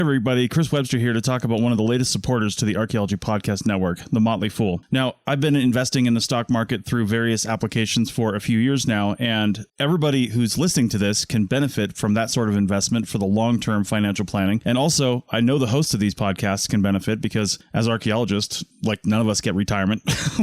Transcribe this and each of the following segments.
Everybody, Chris Webster here to talk about one of the latest supporters to the Archaeology Podcast Network, The Motley Fool. Now, I've been investing in the stock market through various applications for a few years now, and everybody who's listening to this can benefit from that sort of investment for the long-term financial planning. And also, I know the hosts of these podcasts can benefit because as archaeologists, like none of us get retirement.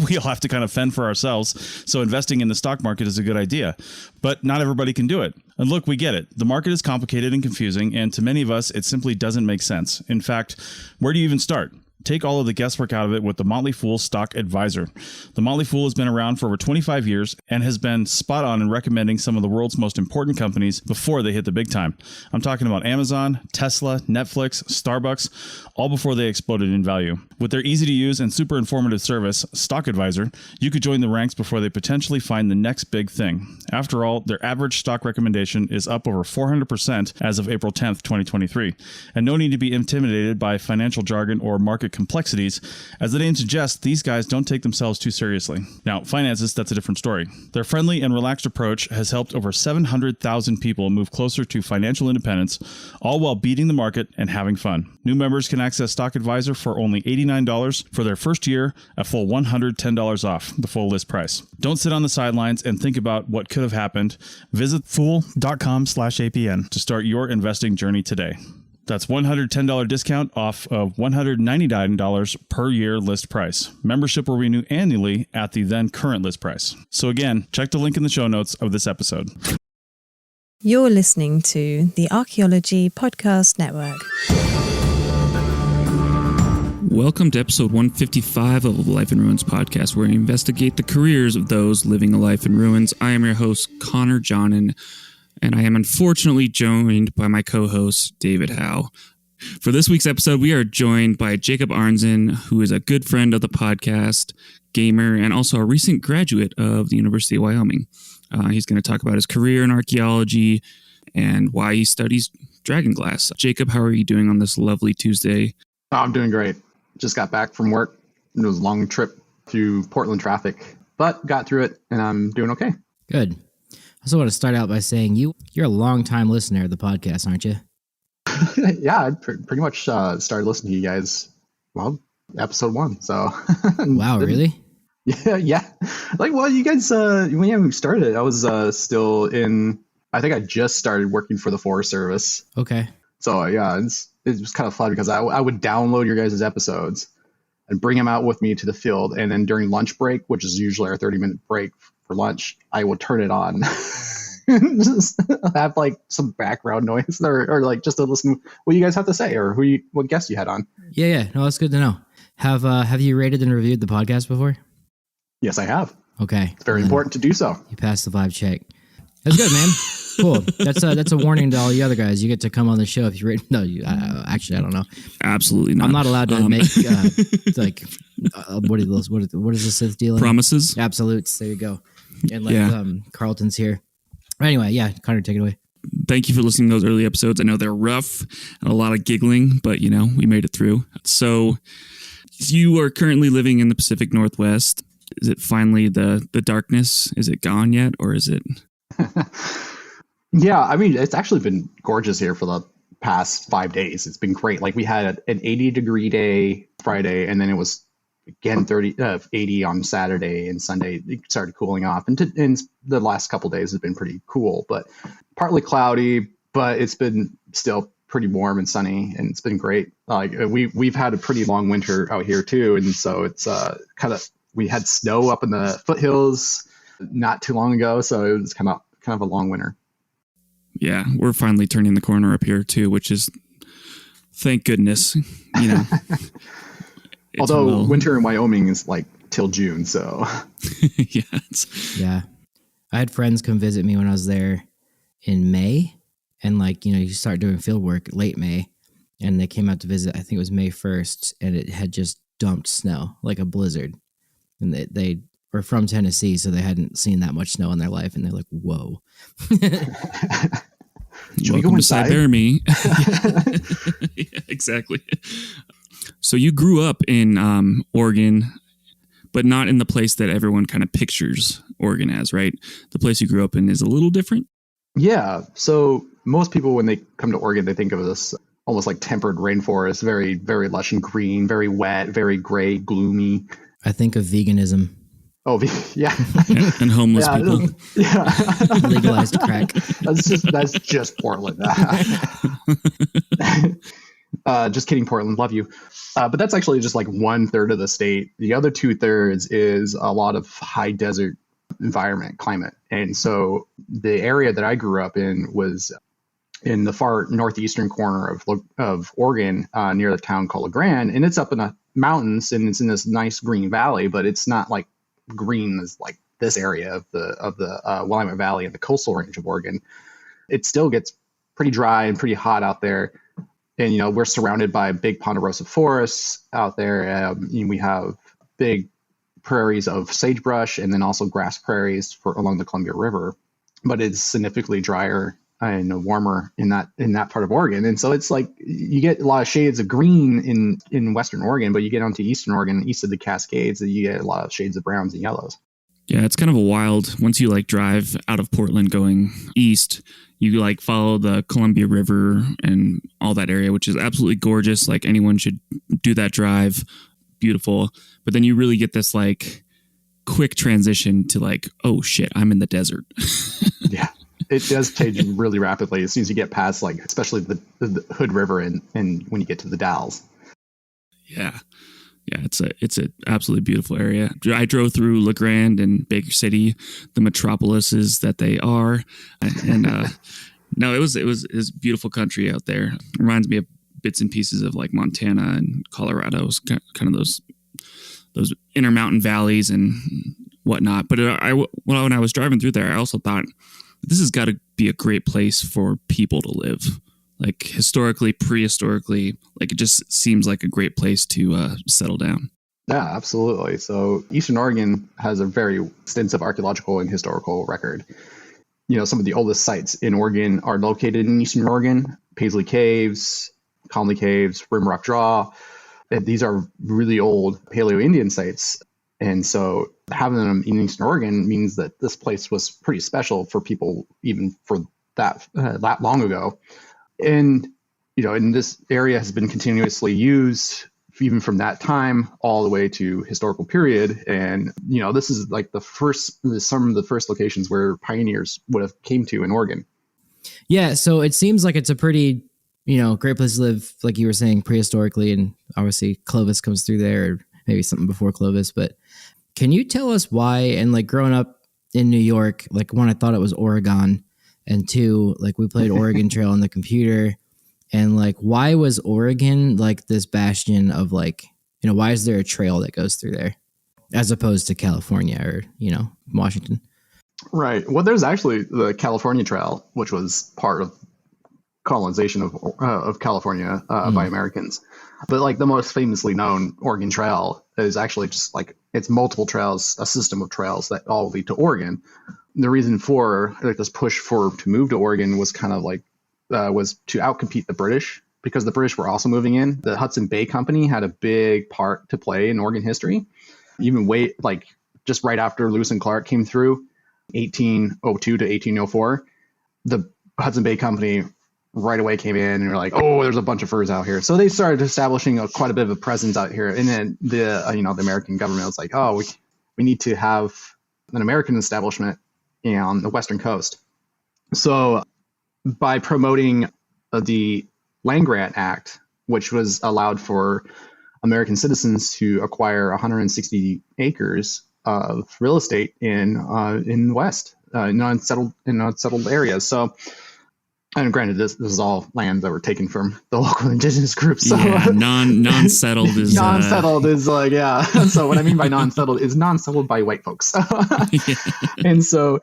We all have to kind of fend for ourselves. So investing in the stock market is a good idea, but not everybody can do it. And look, we get it. The market is complicated and confusing, and to many of us, it simply doesn't make sense. In fact, where do you even start? Take all of the guesswork out of it with the Motley Fool Stock Advisor. The Motley Fool has been around for over 25 years and has been spot on in recommending some of the world's most important companies before they hit the big time. I'm talking about Amazon, Tesla, Netflix, Starbucks, all before they exploded in value. With their easy to use and super informative service, Stock Advisor, you could join the ranks before they potentially find the next big thing. After all, their average stock recommendation is up over 400% as of April 10th, 2023. And no need to be intimidated by financial jargon or market complexities. As the name suggests, these guys don't take themselves too seriously. Now, finances, that's a different story. Their friendly and relaxed approach has helped over 700,000 people move closer to financial independence, all while beating the market and having fun. New members can access Stock Advisor for only $89 for their first year, a full $110 off the full list price. Don't sit on the sidelines and think about what could have happened. Visit fool.com/APN to start your investing journey today. That's $110 discount off of $199 per year list price. Membership will renew annually at the then current list price. So again, check the link in the show notes of this episode. You're listening to the Archaeology Podcast Network. Welcome to episode 155 of the Life in Ruins podcast, where we investigate the careers of those living a life in ruins. I am your host, Connor Johnen, and I am unfortunately joined by my co-host, David Howe. For this week's episode, we are joined by Jacob Arnzen, who is a good friend of the podcast, gamer, and also a recent graduate of the University of Wyoming. He's going to talk about his career in archaeology and why he studies Dragonglass. Jacob, how are you doing on this lovely Tuesday? Oh, I'm doing great. Just got back from work. It was a long trip through Portland traffic, but got through it, and I'm doing okay. Good. I also want to start out by saying you're a long-time listener of the podcast, aren't you? Yeah, I pretty much started listening to you guys, well, episode 1. So. Wow, really? Yeah. Like, well, you guys, when you started, I was still in, I think I just started working for the Forest Service. Okay. So, yeah, it was kind of fun because I would download your guys' episodes and bring them out with me to the field. And then during lunch break, which is usually our 30-minute break for lunch, I would turn it on. Just have like some background noise or like just to listen to what you guys have to say or what guests you had on. Yeah. No, that's good to know. Have you rated and reviewed the podcast before? Yes, I have. Okay. It's very important to do so. You passed the vibe check. That's good, man. Cool. That's a warning to all you other guys. You get to come on the show if you rate. No, actually, I don't know. Absolutely not. I'm not allowed to make like what is the Sith deal? Promises? Absolutes. There you go. And Carlton's here. Anyway, yeah, Connor, take it away. Thank you for listening to those early episodes. I know they're rough and a lot of giggling, but we made it through. So you are currently living in the Pacific Northwest. Is it finally the darkness? Is it gone yet, or is it? Yeah, I mean, it's actually been gorgeous here for the past 5 days. It's been great. Like we had an 80-degree day Friday, and then it was again 80 on Saturday and Sunday. It started cooling off, and the last couple days has been pretty cool, but partly cloudy. But it's been still pretty warm and sunny, and it's been great. Like we've had a pretty long winter out here too, and so it's we had snow up in the foothills not too long ago, so it was kind of a long winter. Yeah, we're finally turning the corner up here too, which is thank goodness. Although winter in Wyoming is like till June, so yeah. I had friends come visit me when I was there in May, and you start doing field work late May, and they came out to visit. I think it was May 1st, and it had just dumped snow like a blizzard, and they were from Tennessee, so they hadn't seen that much snow in their life, and they're like, "Whoa." Welcome to Siberia. Yeah, exactly. So you grew up in Oregon, but not in the place that everyone kind of pictures Oregon as, right? The place you grew up in is a little different. Yeah. So most people, when they come to Oregon, they think of this almost like tempered rainforest, very, very lush and green, very wet, very gray, gloomy. I think of veganism. Oh, yeah. And homeless Yeah, people. Yeah. Legalized crack. That's just Portland. Just kidding, Portland. Love you. But that's actually just like 1/3 of the state. The other 2/3 is a lot of high desert environment, climate. And so the area that I grew up in was in the far northeastern corner of Oregon, near the town called La Grande. And it's up in the mountains, and it's in this nice green valley, but it's not like green as like this area of the Willamette Valley and the coastal range of Oregon. It still gets pretty dry and pretty hot out there. And, you know, we're surrounded by big ponderosa forests out there. We have big prairies of sagebrush and then also grass prairies along the Columbia River. But it's significantly drier and warmer in that part of Oregon. And so it's like you get a lot of shades of green in Western Oregon, but you get onto Eastern Oregon, east of the Cascades, and you get a lot of shades of browns and yellows. Yeah, it's kind of a wild, once you like drive out of Portland going east, you like follow the Columbia River and all that area, which is absolutely gorgeous. Like anyone should do that drive. Beautiful. But then you really get this like quick transition to like, oh shit, I'm in the desert. Yeah, it does change really rapidly as soon as you get past like, especially the Hood River and when you get to the Dalles. Yeah. Yeah, it's a absolutely beautiful area. I drove through La Grande and Baker City, the metropolises that they are, and no, it was beautiful country out there. It reminds me of bits and pieces of like Montana and Colorado, kind of those intermountain valleys and whatnot. But when I was driving through there, I also thought this has got to be a great place for people to live. Like historically, prehistorically, like it just seems like a great place to settle down. Yeah, absolutely. So Eastern Oregon has a very extensive archaeological and historical record. You know, some of the oldest sites in Oregon are located in Eastern Oregon: Paisley Caves, Conley Caves, Rimrock Draw. And these are really old Paleo-Indian sites. And so having them in Eastern Oregon means that this place was pretty special for people even for that long ago. And, you know, and this area has been continuously used even from that time all the way to historical period. And, you know, this is like some of the first locations where pioneers would have came to in Oregon. Yeah. So it seems like it's a pretty, you know, great place to live, like you were saying, prehistorically. And obviously Clovis comes through there, or maybe something before Clovis. But can you tell us why? And like growing up in New York, like one, I thought it was Oregon. And two, like we played Oregon Trail on the computer, and like, why was Oregon like this bastion of like, you know, why is there a trail that goes through there as opposed to California or, you know, Washington? Right. Well, there's actually the California Trail, which was part of colonization of California by Americans. But like the most famously known Oregon Trail is actually just like it's multiple trails, a system of trails that all lead to Oregon. The reason for like this push to move to Oregon was kind of like was to outcompete the British, because the British were also moving in. The Hudson Bay Company had a big part to play in Oregon history. Even just right after Lewis and Clark came through, 1802 to 1804, the Hudson Bay Company right away came in and were like, oh, there's a bunch of furs out here. So they started establishing quite a bit of a presence out here. And then the American government was like, oh, we need to have an American establishment on the Western coast. So by promoting the Land Grant Act, which was allowed for American citizens to acquire 160 acres of real estate in the West, non-settled areas. So, and granted, this is all land that were taken from the local indigenous groups. So yeah, non-settled is non-settled is like, yeah. So what I mean by non-settled is non-settled by white folks. Yeah. And so,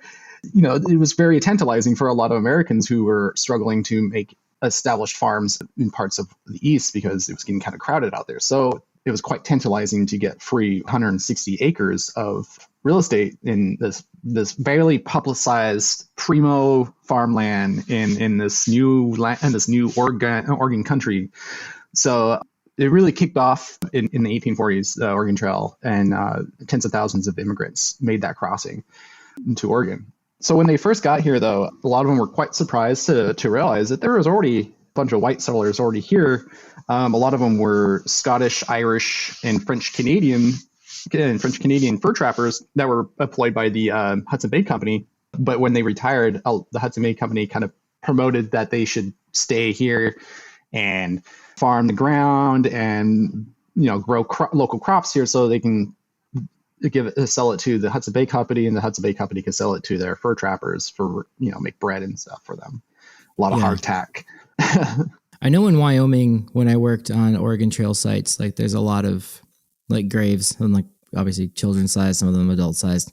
you know, it was very tantalizing for a lot of Americans who were struggling to make established farms in parts of the East because it was getting kind of crowded out there. So it was quite tantalizing to get free 160 acres of real estate in this barely publicized primo farmland in this new land, in this new Oregon country. So it really kicked off in the 1840s, the Oregon Trail, and tens of thousands of immigrants made that crossing to Oregon. So when they first got here, though, a lot of them were quite surprised to realize that there was already bunch of white settlers already here. A lot of them were Scottish, Irish, and French Canadian fur trappers that were employed by the Hudson Bay Company. But when they retired, the Hudson Bay Company kind of promoted that they should stay here and farm the ground and grow local crops here, so they can sell it to the Hudson Bay Company, and the Hudson Bay Company can sell it to their fur trappers for make bread and stuff for them. A lot of hardtack. I know in Wyoming, when I worked on Oregon Trail sites, like there's a lot of like graves, and like obviously children's sized, some of them adult sized.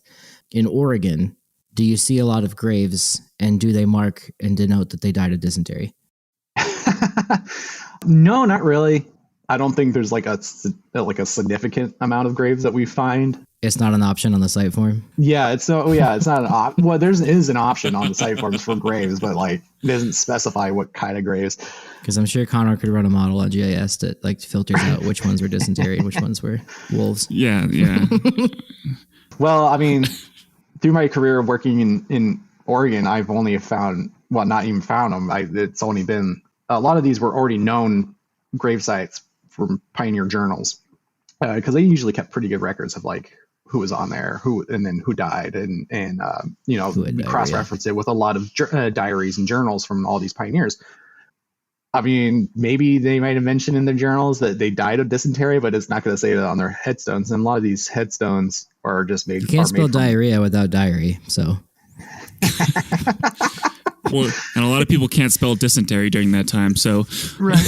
In Oregon, do you see a lot of graves, and do they mark and denote that they died of dysentery? No, not really. I don't think there's like a significant amount of graves that we find. It's not an option on the site form. It's not an option. Well, is an option on the site forms for graves, but like it doesn't specify what kind of graves. Because I'm sure Connor could run a model on GIS that like filters out which ones were dysentery and which ones were wolves. Yeah. Well, I mean, through my career of working in Oregon, I've only found, well, not even found them. It's only been, a lot of these were already known grave sites from pioneer journals, because they usually kept pretty good records of like who was on there, and then who died, and we cross-referenced it with a lot of diaries and journals from all these pioneers. I mean, maybe they might have mentioned in their journals that they died of dysentery, but it's not going to say that on their headstones. And a lot of these headstones are just made. You can't spell diarrhea without diary, so. Well, and a lot of people can't spell dysentery during that time, so. Right.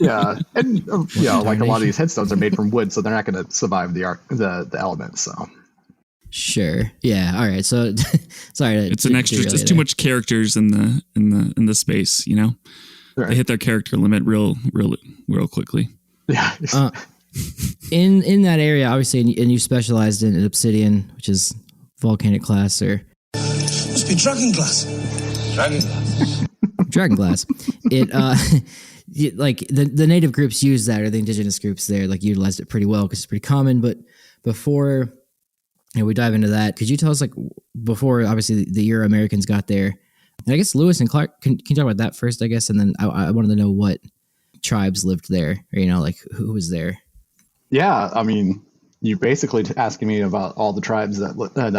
Yeah, and like a lot of these headstones are made from wood, so they're not going to survive the elements. So. Sure. Yeah. All right. So, sorry. It's an extra. It's too much characters in the space. Right. They hit their character limit real quickly. Yeah. In that area, obviously, and you specialized in obsidian, which is volcanic glass, or must be Dragonglass. Dragonglass. It like the native groups use that, or the indigenous groups there, like utilized it pretty well because it's pretty common. But before we dive into that, could you tell us, like, before obviously the Euro Americans got there? And I guess Lewis and Clark, can you talk about that first, I guess? And then I wanted to know what tribes lived there, or, like, who was there? Yeah, I mean, you're basically asking me about all the tribes that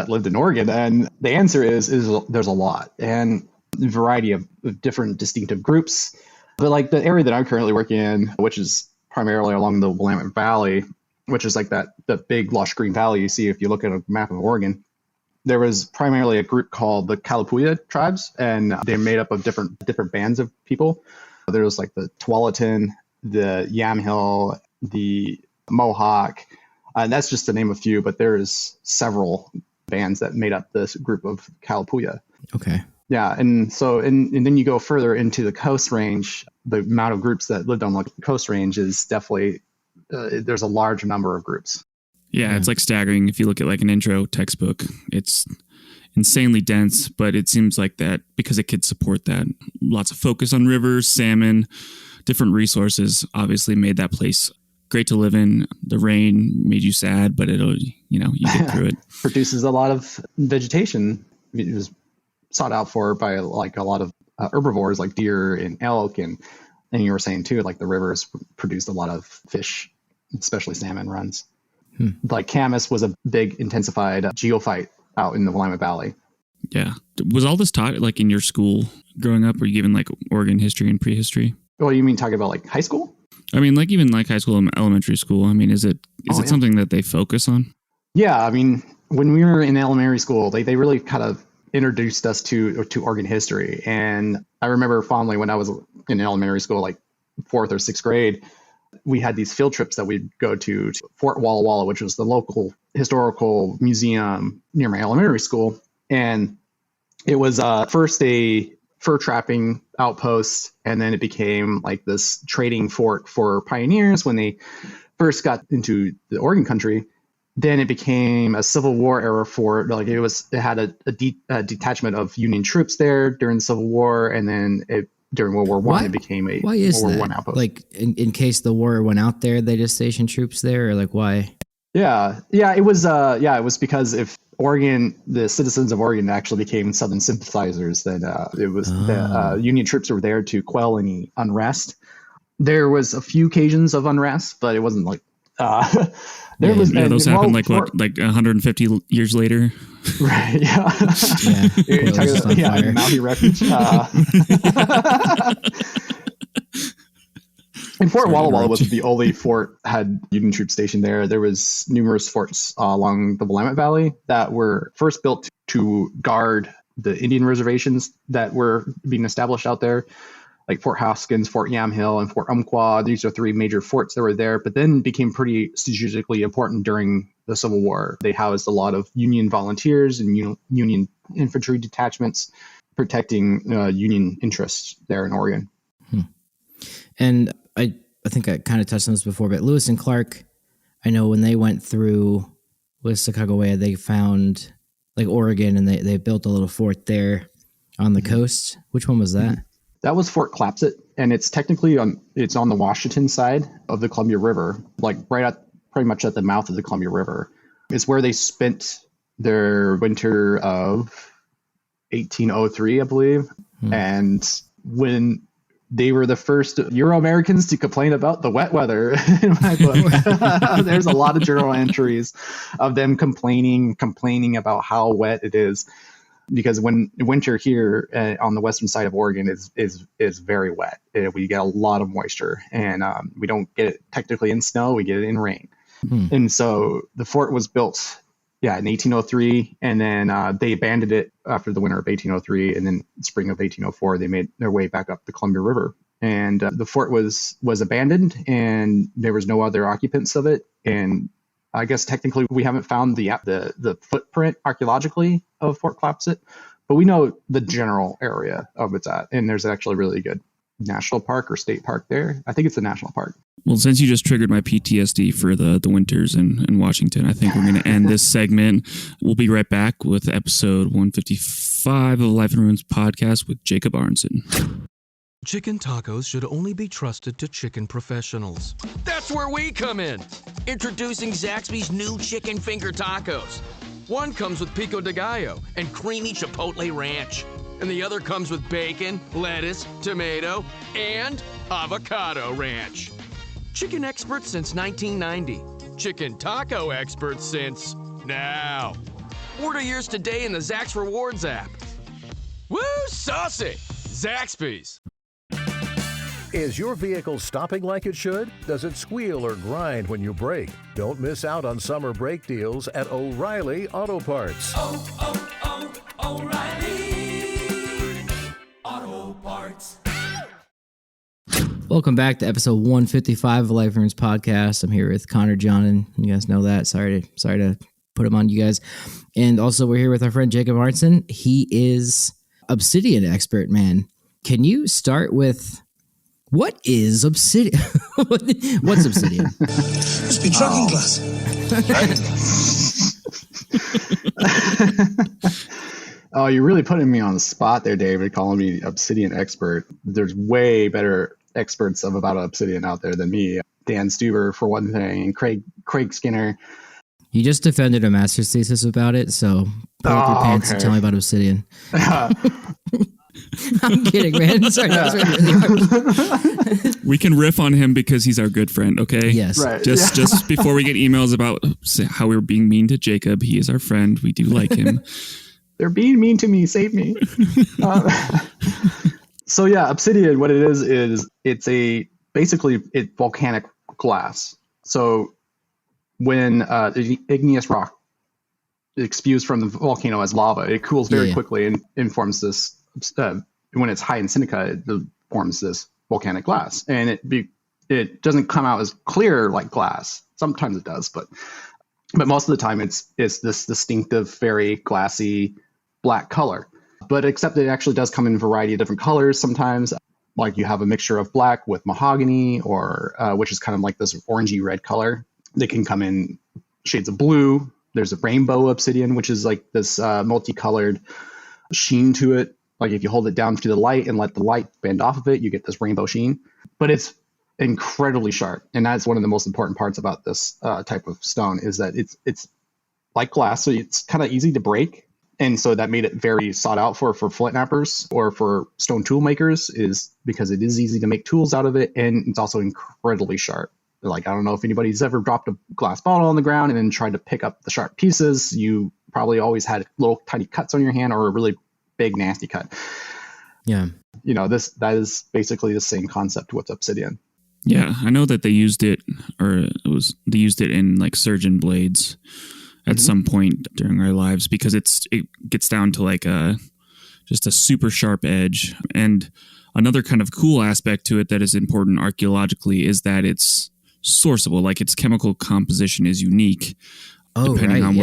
lived in Oregon. And the answer is there's a lot, and a variety of different distinctive groups. But like the area that I'm currently working in, which is primarily along the Willamette Valley, which is like the big lush green valley you see if you look at a map of Oregon. There was primarily a group called the Kalapuya tribes, and they're made up of different bands of people. There was like the Tualatin, the Yamhill, the Mohawk, and that's just to name a few, but there's several bands that made up this group of Kalapuya. Okay. Yeah, and so and then you go further into the Coast Range, the amount of groups that lived on the Coast Range is definitely, there's a large number of groups. Yeah, it's like staggering. If you look at like an intro textbook, it's insanely dense, but it seems like that because it could support that. Lots of focus on rivers, salmon, different resources obviously made that place great to live in. The rain made you sad, but it'll, you get through it. Produces a lot of vegetation. It was sought out for by like a lot of herbivores like deer and elk, and you were saying too, like the rivers produced a lot of fish, especially salmon runs. Like Camas was a big intensified geophyte out in the Willamette Valley. Yeah. Was all this taught like in your school growing up? Were you given like Oregon history and prehistory? Well, you mean talking about like high school? I mean, like even like high school and elementary school. I mean, is it something that they focus on? Yeah. I mean, when we were in elementary school, they really kind of introduced us to Oregon history. And I remember fondly when I was in elementary school, like 4th or 6th grade, we had these field trips that we'd go to Fort Walla Walla, which was the local historical museum near my elementary school. And it was first a fur trapping outpost, and then it became like this trading fort for pioneers when they first got into the Oregon country. Then it became a Civil War era fort. Like it had a detachment of Union troops there during the Civil War, and then during World War I, it became a World War I outpost. Like in case the war went out there, they just stationed troops there, or like why? Yeah, it was. It was because if Oregon, the citizens of Oregon actually became Southern sympathizers. That it was the Union troops were there to quell any unrest. There was a few occasions of unrest, but it wasn't like those happened like 150 years later. Right. Yeah. Mountie Refuge. And Fort Walla Walla wasn't the only fort had Union troops stationed there. There was numerous forts along the Willamette Valley that were first built to guard the Indian reservations that were being established out there, like Fort Haskins, Fort Yamhill, and Fort Umpqua. These are three major forts that were there, but then became pretty strategically important during the Civil War. They housed a lot of Union volunteers and Union infantry detachments protecting Union interests there in Oregon. And I think I kind of touched on this before, but Lewis and Clark, I know when they went through Wissahickon, they found like Oregon, and they built a little fort there on the coast. Which one was that? That was Fort Clapsett, and it's technically on the Washington side of the Columbia River, like pretty much at the mouth of the Columbia River. It's where they spent their winter of 1803, I believe. And when they were the first Euro-Americans to complain about the wet weather in my book. There's a lot of journal entries of them complaining about how wet it is, because when winter here on the western side of Oregon is very wet. We get a lot of moisture, and we don't get it technically in snow, we get it in rain. And so the fort was built in 1803, and then they abandoned it after the winter of 1803, and then spring of 1804 they made their way back up the Columbia River, and the fort was abandoned, and there was no other occupants of it. And I guess technically we haven't found the footprint archaeologically of Fort Clapsett, but we know the general area of it's at, and there's actually a really good national park or state park there. I think it's a national park. Well, since you just triggered my PTSD for the winters in Washington, I think we're going to end this segment. We'll be right back with episode 155 of the Life in Ruins podcast with Jacob Arnzen. Chicken tacos should only be trusted to chicken professionals. That's where we come in. Introducing Zaxby's new chicken finger tacos. One comes with pico de gallo and creamy chipotle ranch. And the other comes with bacon, lettuce, tomato, and avocado ranch. Chicken experts since 1990. Chicken taco experts since now. Order yours today in the Zax Rewards app. Woo, saucy! Zaxby's. Is your vehicle stopping like it should? Does it squeal or grind when you brake? Don't miss out on summer brake deals at O'Reilly Auto Parts. O'Reilly Auto Parts. Welcome back to episode 155 of the Life in Ruins podcast. I'm here with Connor John, and you guys know that. Sorry to put him on you guys. And also we're here with our friend Jacob Arnzen. He is obsidian expert, man. Can you start with what is obsidian? What's obsidian? Must be Dragonglass. Oh, you're really putting me on the spot there, David, calling me obsidian expert. There's way better experts about obsidian out there than me. Dan Stuber, for one thing, and Craig Skinner. You just defended a master's thesis about it, so pull up your pants and tell me about obsidian. I'm kidding, man. Sorry, that was really hard. We can riff on him because he's our good friend, okay? Yes. Right. Just before we get emails about how we were being mean to Jacob, he is our friend. We do like him. They're being mean to me. Save me. So yeah, obsidian, what it is it's basically volcanic glass. So when the igneous rock spews from the volcano as lava, it cools very quickly and forms this. When it's high in silica, it forms this volcanic glass, and it doesn't come out as clear like glass. Sometimes it does, but most of the time it's this distinctive, very glassy black color. But except it actually does come in a variety of different colors. Sometimes, like you have a mixture of black with mahogany, or which is kind of like this orangey red color. They can come in shades of blue. There's a rainbow obsidian, which is like this multicolored sheen to it. Like if you hold it down to the light and let the light bend off of it, you get this rainbow sheen. But it's incredibly sharp, and that's one of the most important parts about this type of stone, is that it's like glass, so it's kind of easy to break. And so that made it very sought out for flint knappers or for stone tool makers, is because it is easy to make tools out of it. And it's also incredibly sharp. Like, I don't know if anybody's ever dropped a glass bottle on the ground and then tried to pick up the sharp pieces. You probably always had little tiny cuts on your hand or a really big, nasty cut. Yeah. That is basically the same concept with obsidian. Yeah, I know that they used it in like surgeon blades at some point during our lives, because it gets down to like just a super sharp edge. And another kind of cool aspect to it that is important archaeologically is that it's sourceable. Like, its chemical composition is unique, depending on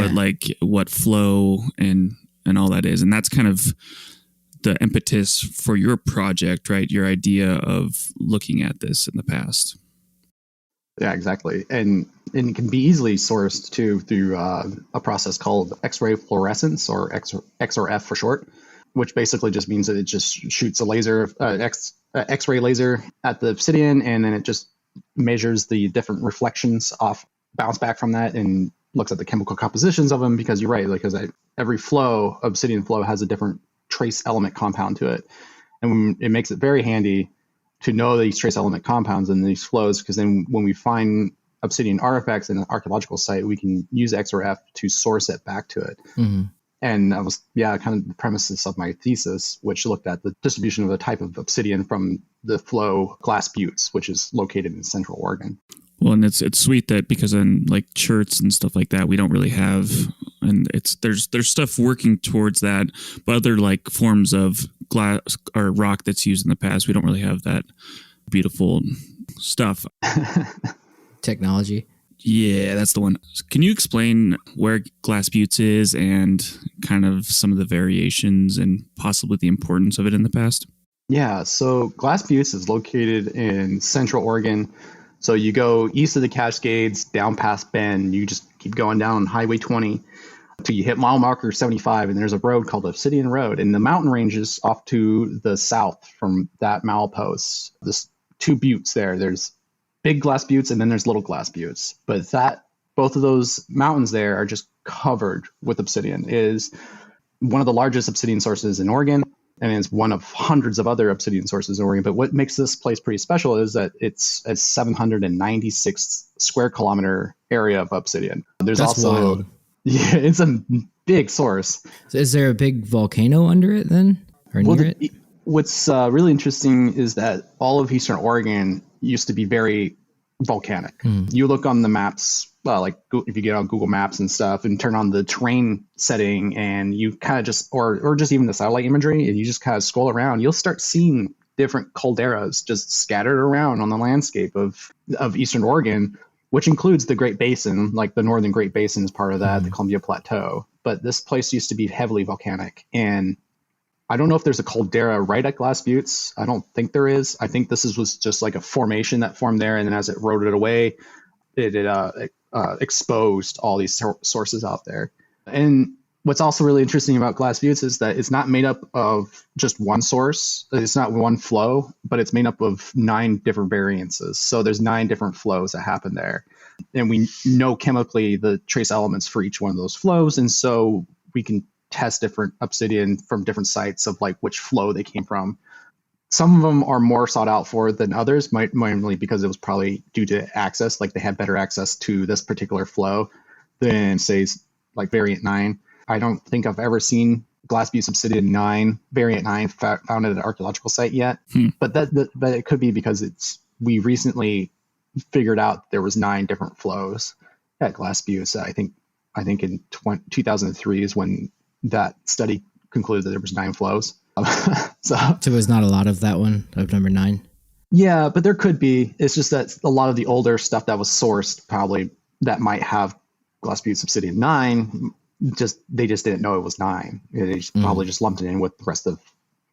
what flow and all that is. And that's kind of the impetus for your project, right? Your idea of looking at this in the past. Yeah, exactly. And it can be easily sourced too through a process called X-ray fluorescence, or XRF for short, which basically just means that it just shoots a laser, X-ray laser at the obsidian, and then it just measures the different reflections bounce back from that, and looks at the chemical compositions of them. Because you're right, because every obsidian flow has a different trace element compound to it, and it makes it very handy to know these trace element compounds in these flows, because then when we find obsidian artifacts in an archaeological site, we can use XRF to source it back to it. Mm-hmm. And that was kind of the premises of my thesis, which looked at the distribution of the type of obsidian from the flow Glass Buttes, which is located in Central Oregon. Well, and it's sweet that, because in like cherts and stuff like that, we don't really have, and there's stuff working towards that, but other like forms of glass or rock that's used in the past, we don't really have that beautiful stuff. Technology. Yeah, that's the one. Can you explain where Glass Buttes is and kind of some of the variations and possibly the importance of it in the past? Yeah, so Glass Buttes is located in Central Oregon. So you go east of the Cascades, down past Bend, you just keep going down Highway 20 till you hit mile marker 75, and there's a road called Obsidian Road. And the mountain ranges off to the south from that milepost. There's two buttes there. There's big Glass Buttes, and then there's little Glass Buttes. But both of those mountains there are just covered with obsidian. It is one of the largest obsidian sources in Oregon, and it's one of hundreds of other obsidian sources in Oregon. But what makes this place pretty special is that it's a 796 square kilometer area of obsidian. That's wild. Yeah, it's a big source. So is there a big volcano under it then, or near it? What's really interesting is that all of Eastern Oregon used to be very volcanic. You look on the maps, like if you get on Google Maps and stuff and turn on the terrain setting, and you kind of just, or just even the satellite imagery, and you just kind of scroll around, you'll start seeing different calderas just scattered around on the landscape of Eastern Oregon, which includes the Great Basin. Like the Northern Great Basin is part of that, the Columbia Plateau. But this place used to be heavily volcanic. And I don't know if there's a caldera right at Glass Buttes. I don't think there is. I think this was just like a formation that formed there. And then as it eroded away, it exposed all these sources out there. And what's also really interesting about Glass Buttes is that it's not made up of just one source. It's not one flow, but it's made up of 9 different variances. So there's 9 different flows that happen there. And we know chemically the trace elements for each one of those flows. And so we can test different obsidian from different sites of like which flow they came from. Some of them are more sought out for than others, mainly because it was probably due to access. Like they had better access to this particular flow than, say, like variant 9. I don't think I've ever seen Glass Buttes obsidian 9, variant 9 found at an archaeological site yet. But that it could be because we recently figured out there was 9 different flows at Glass Buttes. I think in 2003 is when that study concluded that there was 9 flows. So it was not a lot of that one, of number 9. Yeah, but there could be. It's just that a lot of the older stuff that was sourced probably that might have Glass Buttes obsidian 9, they just didn't know it was 9. They probably just lumped it in with the rest of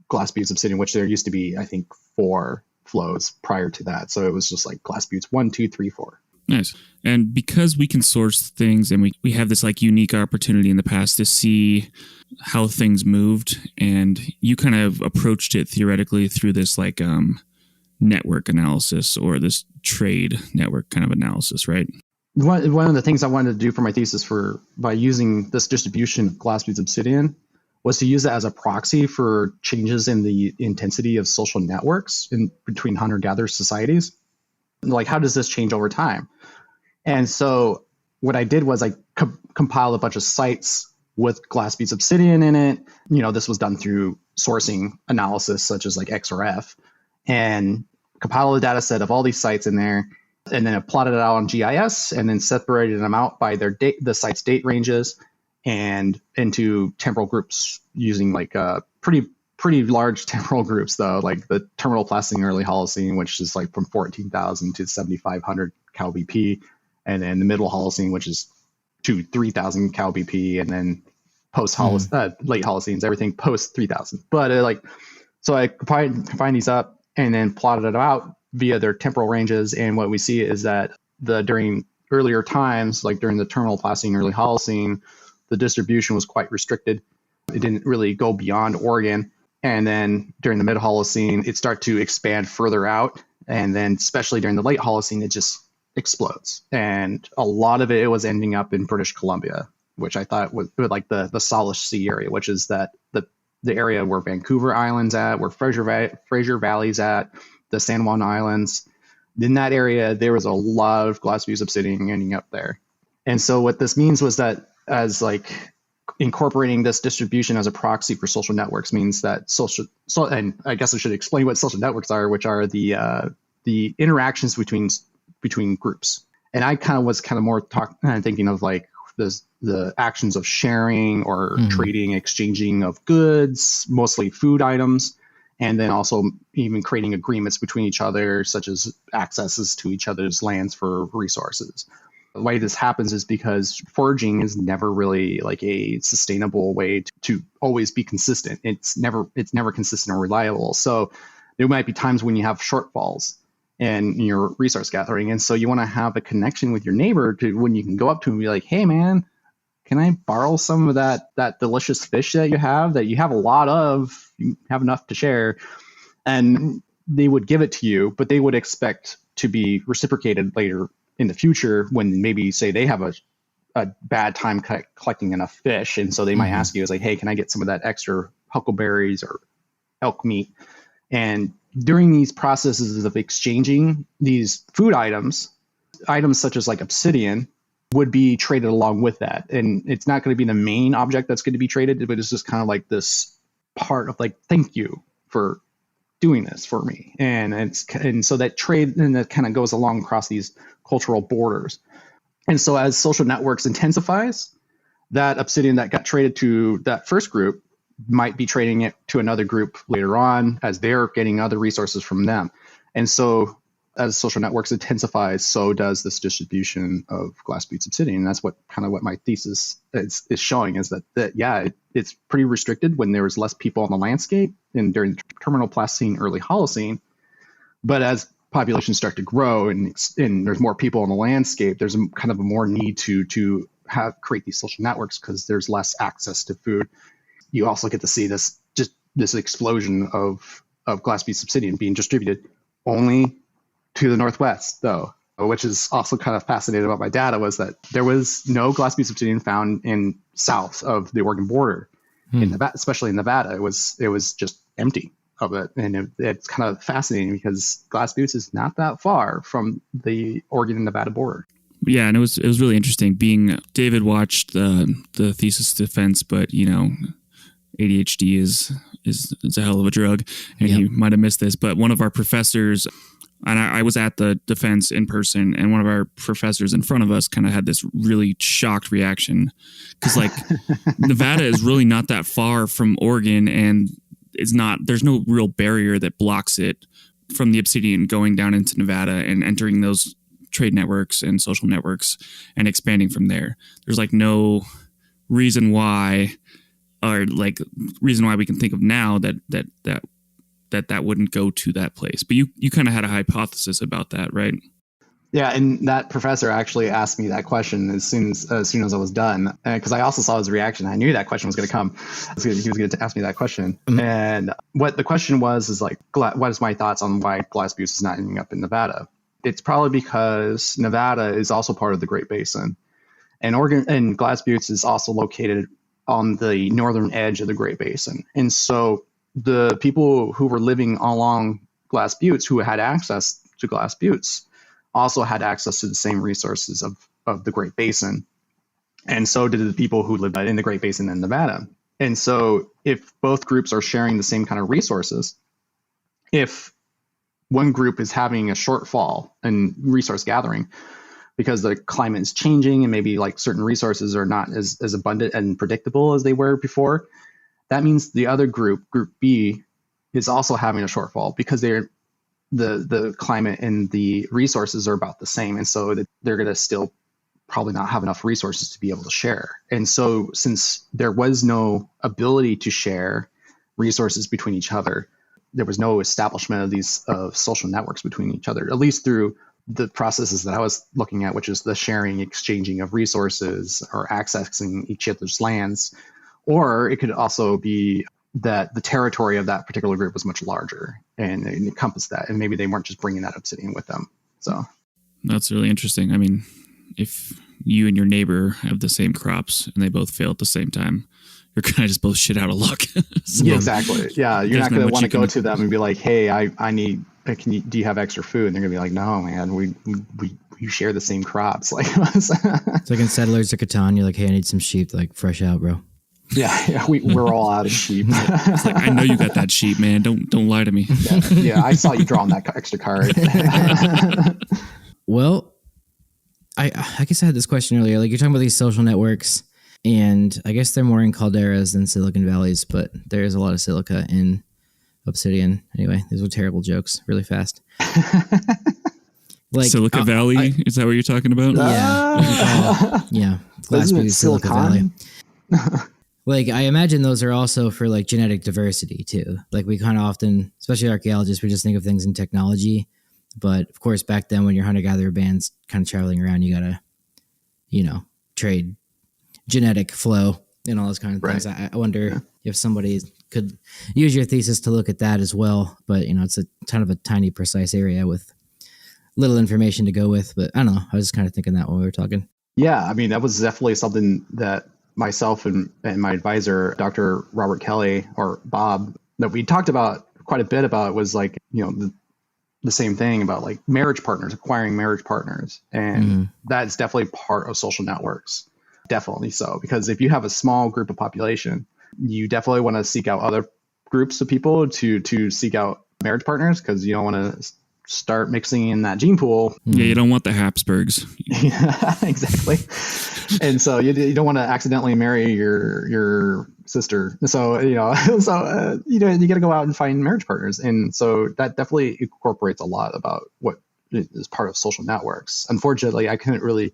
Glass Buttes obsidian, which there used to be, I think, 4 flows prior to that. So it was just like Glass Buttes 1, 2, 3, 4. Nice. And because we can source things and we have this like unique opportunity in the past to see how things moved, and you kind of approached it theoretically through this like network analysis, or this trade network kind of analysis, right? one of the things I wanted to do for my thesis by using this distribution of glass beads obsidian was to use it as a proxy for changes in the intensity of social networks in between hunter-gatherer societies. Like, how does this change over time? And so what I did was I compiled a bunch of sites with glass beads obsidian in it. This was done through sourcing analysis such as like XRF, and compiled a data set of all these sites in there, and then I plotted it out on GIS and then separated them out by their the site's date ranges and into temporal groups using like pretty large temporal groups though, like the terminal Pleistocene early Holocene, which is like from 14,000 to 7,500 cal BP, and then the middle Holocene, which is to 3,000 cal BP, and then late Holocenes, everything post 3,000. But so I combined these up and then plotted it out via their temporal ranges. And what we see is that during earlier times, like during the terminal Pleistocene early Holocene, the distribution was quite restricted. It didn't really go beyond Oregon. And then during the mid Holocene, it started to expand further out. And then especially during the late Holocene, it just explodes. And a lot of it was ending up in British Columbia, which I thought was like the Salish Sea area, which is that the area where Vancouver Island's at, where Fraser Valley's at, the San Juan Islands. In that area, there was a lot of glass beads obsidian ending up there. And so what this means was that as like incorporating this distribution as a proxy for social networks means that and I guess I should explain what social networks are, which are the interactions between groups. And I was more thinking of like the actions of sharing or trading, exchanging of goods, mostly food items, and then also even creating agreements between each other, such as accesses to each other's lands for resources. The way this happens is because foraging is never really like a sustainable way to always be consistent. It's never consistent or reliable. So there might be times when you have shortfalls in your resource gathering. And so you want to have a connection with your neighbor to when you can go up to him and be like, hey man, can I borrow some of that delicious fish that you have a lot of, you have enough to share? And they would give it to you, but they would expect to be reciprocated later in the future when maybe say they have a bad time collecting enough fish. And so they might ask you, hey, can I get some of that extra huckleberries or elk meat? And during these processes of exchanging these food items such as like obsidian would be traded along with that. And it's not going to be the main object that's going to be traded, but it's just kind of like this part of like, thank you for doing this for me. And so that trade, and that kind of goes along across these cultural borders. And so as social networks intensifies, that obsidian that got traded to that first group might be trading it to another group later on as they're getting other resources from them. And so as social networks intensifies, so does this distribution of glass beads obsidian. And that's what my thesis is showing, is that it's pretty restricted when there was less people on the landscape and during the terminal Pleistocene, early Holocene. But as populations start to grow and there's more people on the landscape, there's a kind of a more need to create these social networks because there's less access to food. You also get to see this explosion of glass beads obsidian being distributed only to the northwest, though, which is also kind of fascinating about my data, was that there was no glass beads obsidian found in south of the Oregon border, in Nevada, especially in Nevada. It was just empty of it, and it's kind of fascinating because glass beads is not that far from the Oregon and Nevada border. Yeah, and it was really interesting. David watched the thesis defense, but ADHD is a hell of a drug, and he might have missed this. But one of our professors, and I was at the defense in person, and one of our professors in front of us kind of had this really shocked reaction because Nevada is really not that far from Oregon, and there's no real barrier that blocks it from the obsidian going down into Nevada and entering those trade networks and social networks and expanding from there. There's no reason why, or reason why we can think of now that wouldn't go to that place. But you kind of had a hypothesis about that, right? Yeah, and that professor actually asked me that question as soon as I was done, because I also saw his reaction. I knew that question was going to come. He was going to ask me that question. And what the question was is what is my thoughts on why glass beads is not ending up in Nevada? It's probably because Nevada is also part of the Great Basin, and Glass Buttes is also located on the northern edge of the Great Basin. And so the people who were living along Glass Buttes, who had access to Glass Buttes, also had access to the same resources of the Great Basin. And so did the people who lived in the Great Basin in Nevada. And so if both groups are sharing the same kind of resources, if one group is having a shortfall in resource gathering because the climate is changing and maybe like certain resources are not as abundant and predictable as they were before, that means the other group B, is also having a shortfall because the climate and the resources are about the same. And so they're going to still probably not have enough resources to be able to share. And so since there was no ability to share resources between each other, there was no establishment of these social networks between each other, at least through the processes that I was looking at, which is the sharing, exchanging of resources or accessing each other's lands. Or it could also be that the territory of that particular group was much larger and it encompassed that. And maybe they weren't just bringing that obsidian with them. So that's really interesting. I mean, if you and your neighbor have the same crops and they both fail at the same time, you're kind of just both shit out of luck. So, yeah, exactly. Yeah. You're not going to want to go to them and be like, hey, I need, do you have extra food? And they're going to be like, no, man, we share the same crops. Like, it's like in Settlers of Catan, you're like, hey, I need some sheep, like fresh out, bro. Yeah, we're all out of sheep. It's like, I know you got that sheep, man. Don't lie to me. Yeah, I saw you drawing that extra card. Well, I guess I had this question earlier. Like, you're talking about these social networks, and I guess they're more in calderas than Silicon Valleys, but there is a lot of silica in obsidian. Anyway, these were terrible jokes. Really fast. Like Silica Valley, is that what you're talking about? Yeah, yeah. Glass Buttes, Silica Valley. Like, I imagine those are also for like genetic diversity too. Like, we kind of often, especially archaeologists, we just think of things in technology. But of course, back then when you're hunter-gatherer bands kind of traveling around, you gotta, trade genetic flow and all those kind of things. I wonder if somebody could use your thesis to look at that as well. But it's a kind of a tiny, precise area with little information to go with. But I don't know. I was just kind of thinking that when we were talking. Yeah, I mean, that was definitely something that myself and my advisor, Dr. Robert Kelly, or Bob, that we talked about quite a bit about was like, the same thing about like marriage partners, acquiring marriage partners. And that's definitely part of social networks. Definitely so. Because if you have a small group of population, you definitely want to seek out other groups of people to seek out marriage partners, because you don't want to start mixing in that gene pool. Yeah, you don't want the Habsburgs. Yeah, exactly. And so you don't want to accidentally marry your sister. So, you got to go out and find marriage partners. And so that definitely incorporates a lot about what is part of social networks. Unfortunately, I couldn't really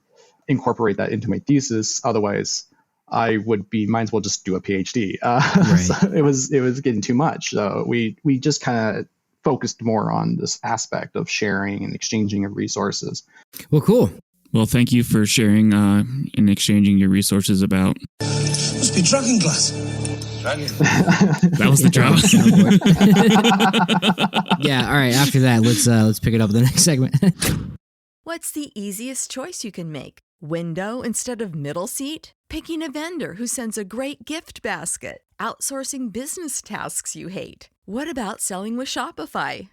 incorporate that into my thesis. Otherwise, I would might as well just do a PhD. Right. So it was getting too much. So we just kind of focused more on this aspect of sharing and exchanging of resources. Well, cool. Well, thank you for sharing and exchanging your resources about. Must be Dragonglass. That was the drama. Yeah. All right. After that, let's pick it up with the next segment. What's the easiest choice you can make? Window instead of middle seat? Picking a vendor who sends a great gift basket? Outsourcing business tasks you hate? What about selling with Shopify?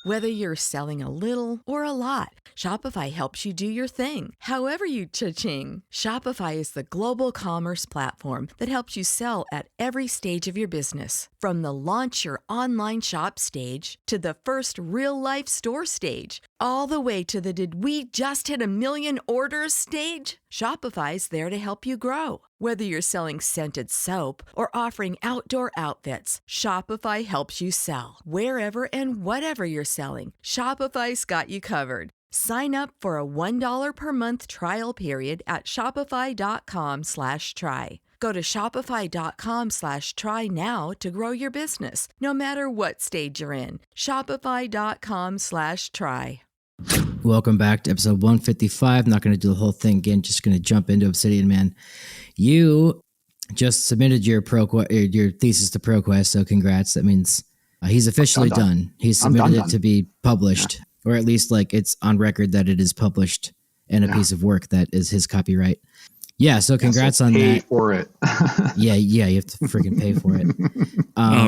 Whether you're selling a little or a lot, Shopify helps you do your thing, however you cha-ching. Shopify is the global commerce platform that helps you sell at every stage of your business. From the launch your online shop stage to the first real-life store stage, all the way to the did we just hit 1 million orders stage. Shopify's there to help you grow. Whether you're selling scented soap or offering outdoor outfits, Shopify helps you sell. Wherever and whatever you're selling, Shopify's got you covered. Sign up for a $1 per month trial period at shopify.com/try. Go to shopify.com/try now to grow your business, no matter what stage you're in. Shopify.com/try. Welcome back to episode 155. Not going to do the whole thing again. Just going to jump into Obsidian, man. You just submitted your thesis to ProQuest, so congrats. That means he's officially done. He's submitted it to be published. or at least like it's on record that it is published in a piece of work that is his copyright. Yeah, so congrats on pay that. For it. yeah, you have to freaking pay for it.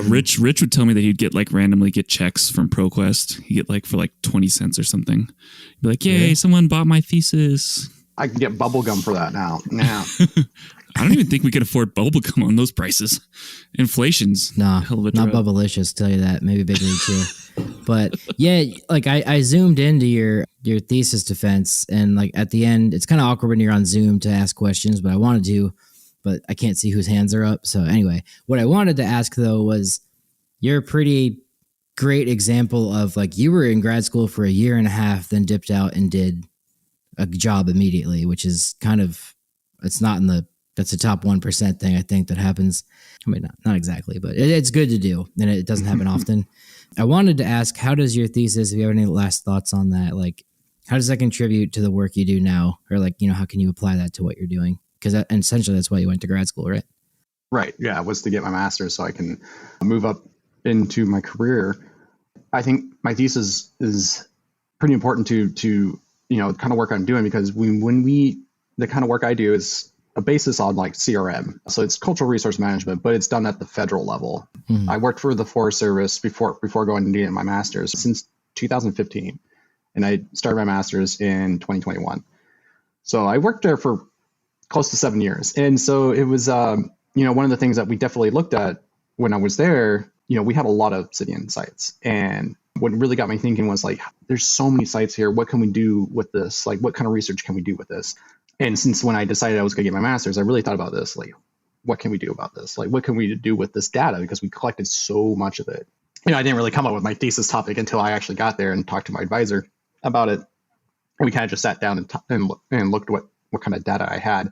Rich would tell me that he'd get like randomly get checks from ProQuest. He'd get like for like 20 cents or something. He'd be like, "Yay, someone bought my thesis." I can get bubble gum for that now. I don't even think we could afford bubble gum on those prices. Inflation's hell of a not drug. Bubblicious, tell you that. Maybe Big League too. But yeah, like I zoomed into your thesis defense, and like at the end, it's kind of awkward when you're on Zoom to ask questions, but I wanted to, but I can't see whose hands are up. So anyway, what I wanted to ask though was, you're a pretty great example of like you were in grad school for a year and a half, then dipped out and did a job immediately, which is kind of, it's not in the, that's a top 1% thing I think that happens. I mean, not exactly, but it's good to do, and it doesn't happen often. I wanted to ask, how does your thesis, if you have any last thoughts on that, like how does that contribute to the work you do now? Or like, you know, how can you apply that to what you're doing? Because essentially that's why you went to grad school, right? Right. Yeah, it was to get my master's so I can move up into my career. I think my thesis is pretty important to you know, the kind of work I'm doing, because the kind of work I do is a basis on like CRM. So it's cultural resource management, but it's done at the federal level. Mm-hmm. I worked for the Forest Service before going to get my master's since 2015. And I started my master's in 2021. So I worked there for close to 7 years. And so it was, you know, one of the things that we definitely looked at when I was there, you know, we had a lot of obsidian sites. And what really got me thinking was like, there's so many sites here. What can we do with this? Like, what kind of research can we do with this? And since when I decided I was going to get my master's, I really thought about this. Like, what can we do about this? Like, what can we do with this data? Because we collected so much of it. You know, I didn't really come up with my thesis topic until I actually got there and talked to my advisor about it. And we kind of just sat down and looked what kind of data I had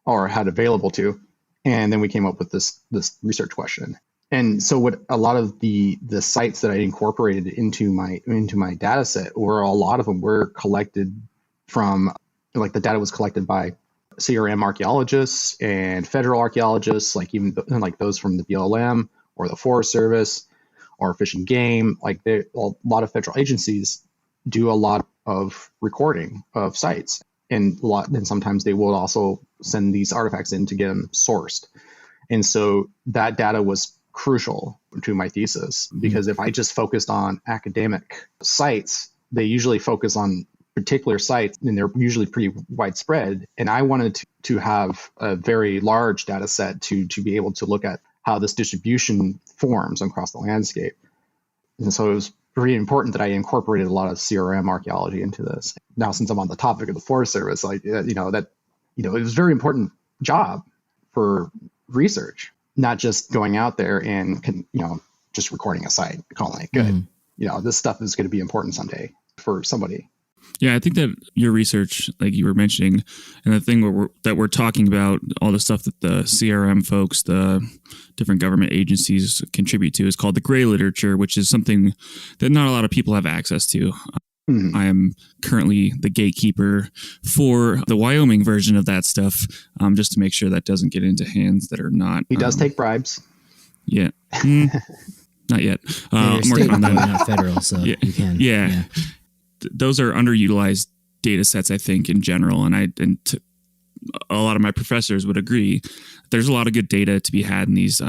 or had available to. And then we came up with this research question. And so what a lot of the sites that I incorporated into my data set were, a lot of them were collected from, like the data was collected by CRM archaeologists and federal archaeologists, like even like those from the BLM or the Forest Service or Fish and Game. Like a lot of federal agencies do a lot of recording of sites, and sometimes they will also send these artifacts in to get them sourced. And so that data was crucial to my thesis, because if I just focused on academic sites, they usually focus on particular sites and they're usually pretty widespread. And I wanted to have a very large data set to be able to look at how this distribution forms across the landscape. And so it was pretty important that I incorporated a lot of CRM archaeology into this. Now, since I'm on the topic of the Forest Service, like, you know, it was a very important job for research, not just going out there and, you know, just recording a site, calling it good. Mm-hmm. You know, this stuff is going to be important someday for somebody. Yeah, I think that your research, like you were mentioning, and the thing that we're talking about, all the stuff that the CRM folks, the different government agencies contribute to, is called the gray literature, which is something that not a lot of people have access to. Mm-hmm. I am currently the gatekeeper for the Wyoming version of that stuff, just to make sure that doesn't get into hands that are not. He does take bribes. Yeah. Not yet. I'm working on that. Not federal, so yeah. You can. Yeah. Those are underutilized data sets, I think, in general. And a lot of my professors would agree. There's a lot of good data to be had in these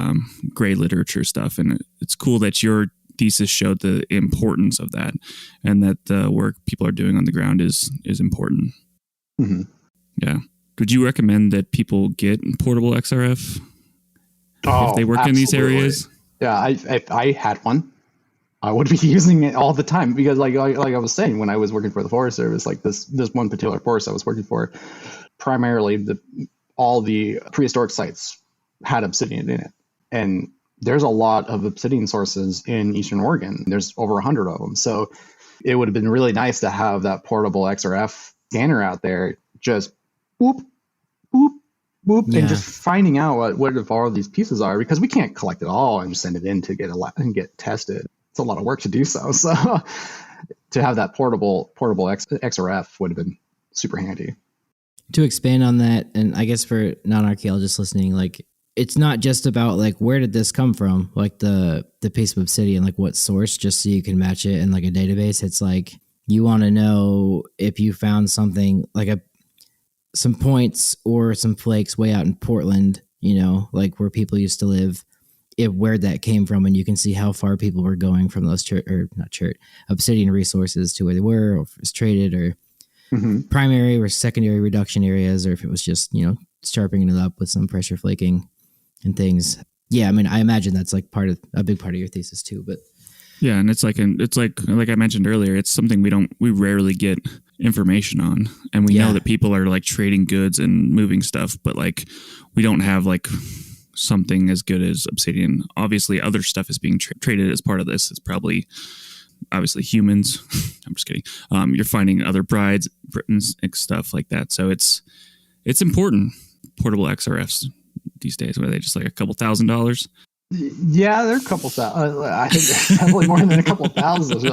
gray literature stuff. And it's cool that your thesis showed the importance of that, and that the work people are doing on the ground is important. Mm-hmm. Yeah. Would you recommend that people get portable XRF if they work absolutely. In these areas? Yeah, if I had one, I would be using it all the time, because like I was saying, when I was working for the Forest Service, like this one particular forest I was working for, primarily all the prehistoric sites had obsidian in it. And there's a lot of obsidian sources in Eastern Oregon. There's over 100 of them. So it would have been really nice to have that portable XRF scanner out there, just boop, boop, boop, and just finding out what all of these pieces are, because we can't collect it all and just send it in to get tested. It's a lot of work to do so. So to have that portable XRF would have been super handy. To expand on that, and I guess for non-archaeologists listening, like it's not just about like, where did this come from? Like the piece of obsidian, like what source, just so you can match it in like a database. It's like, you want to know if you found something like some points or some flakes way out in Portland, you know, like where people used to live, where that came from, and you can see how far people were going from those obsidian resources to where they were, or if it was traded, or primary or secondary reduction areas, or if it was just, you know, sharpening it up with some pressure flaking and things. Yeah, I mean, I imagine that's like a big part of your thesis too. But yeah, and it's like I mentioned earlier, it's something we rarely get information on, and we know that people are like trading goods and moving stuff, but like we don't have like something as good as obsidian. Obviously, other stuff is being traded as part of this. It's probably obviously humans. I'm just kidding. You're finding other brides, Britons, stuff like that. So it's important. Portable XRFs these days, where they just like a couple $1,000s. Yeah, they're a couple thousand. I think they're definitely more than a couple thousand.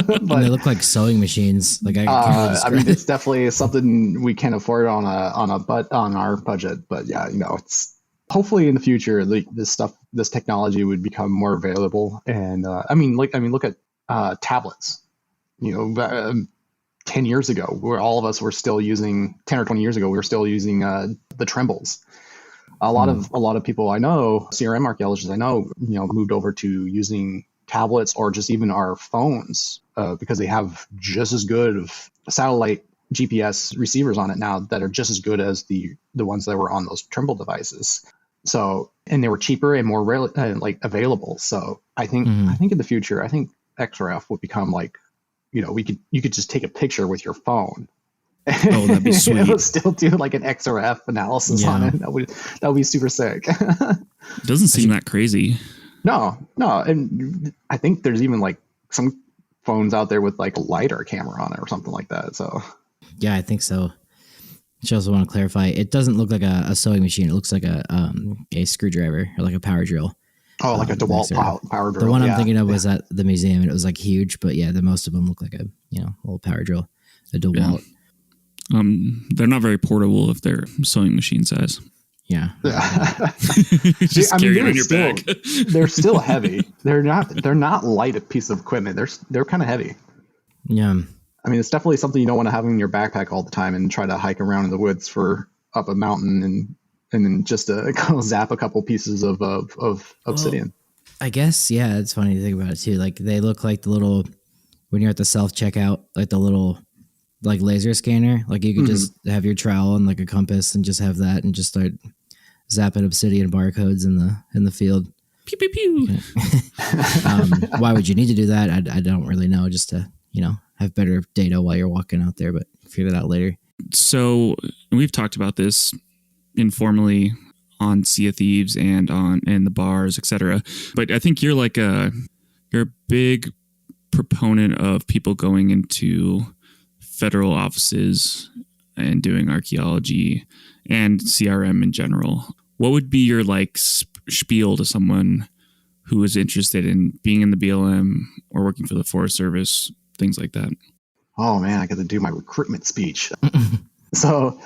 But they look like sewing machines. Like I mean, it's definitely something we can't afford on our budget. But yeah, you know, it's hopefully in the future, this technology would become more available. And I mean, look at tablets. You know, 10 years ago, where all of us were still using 10 or 20 years ago, we were still using the Trembles. A lot of people I know, CRM archaeologists I know, you know, moved over to using tablets or just even our phones because they have just as good of satellite GPS receivers on it now that are just as good as the ones that were on those Trimble devices. So, and they were cheaper and more like available. So I think in the future, I think XRF would become like, you know, you could just take a picture with your phone. Oh, that'd be sweet. It would still do like an XRF analysis on it. That would be super sick. It doesn't seem that crazy. No. And I think there's even like some phones out there with like a LiDAR camera on it or something like that. So yeah, I think so. I also want to clarify, it doesn't look like a sewing machine. It looks like a screwdriver or like a power drill. Oh, like a DeWalt power drill. The one I'm thinking of was at the museum, and it was like huge, but yeah, most of them look like a little power drill, a DeWalt. Yeah. They're not very portable if they're sewing machine size. Yeah. Just carry it on your back. They're still heavy. They're not light a piece of equipment. They're kind of heavy. Yeah. I mean, it's definitely something you don't want to have in your backpack all the time and try to hike around in the woods up a mountain and then just go zap a couple pieces of obsidian. Well, I guess, yeah, it's funny to think about it too. Like they look like the little, when you're at the self-checkout, like the little like laser scanner, like you could just have your trowel and like a compass and just have that and just start zapping obsidian barcodes in the field. Pew pew pew. Why would you need to do that? I don't really know. Just to have better data while you're walking out there, but figure that out later. So we've talked about this informally on Sea of Thieves and in the bars, etc. But I think you're a big proponent of people going into federal offices and doing archaeology and CRM in general. What would be your spiel to someone who is interested in being in the BLM or working for the Forest Service, things like that? Oh man, I got to do my recruitment speech. So